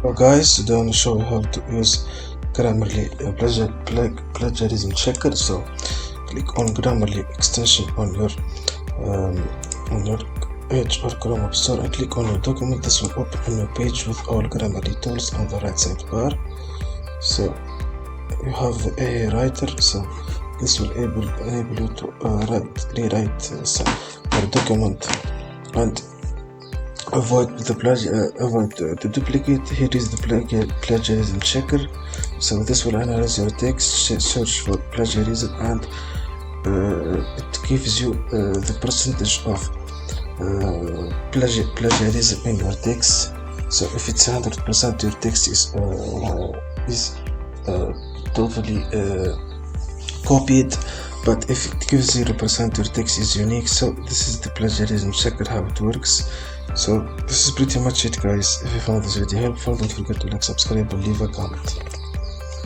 Hello guys, today I want to show you how to use Grammarly plagiarism checker. So click on Grammarly extension um, on your Edge or Chrome App Store and click on your document. This will open a new page with all Grammarly tools on the right side bar. So you have the AI writer. So this will enable you to rewrite your document and avoid the duplicate. Here is the plagiarism checker. So this will analyze your text, search for plagiarism, and it gives you the percentage of plagiarism in your text. So if it's 100%, your text is totally copied, but if it gives 0%, your text is unique. So this is the plagiarism checker, how it works. So this is pretty much it, guys. If you found this video helpful, don't forget to like, subscribe, and leave a comment.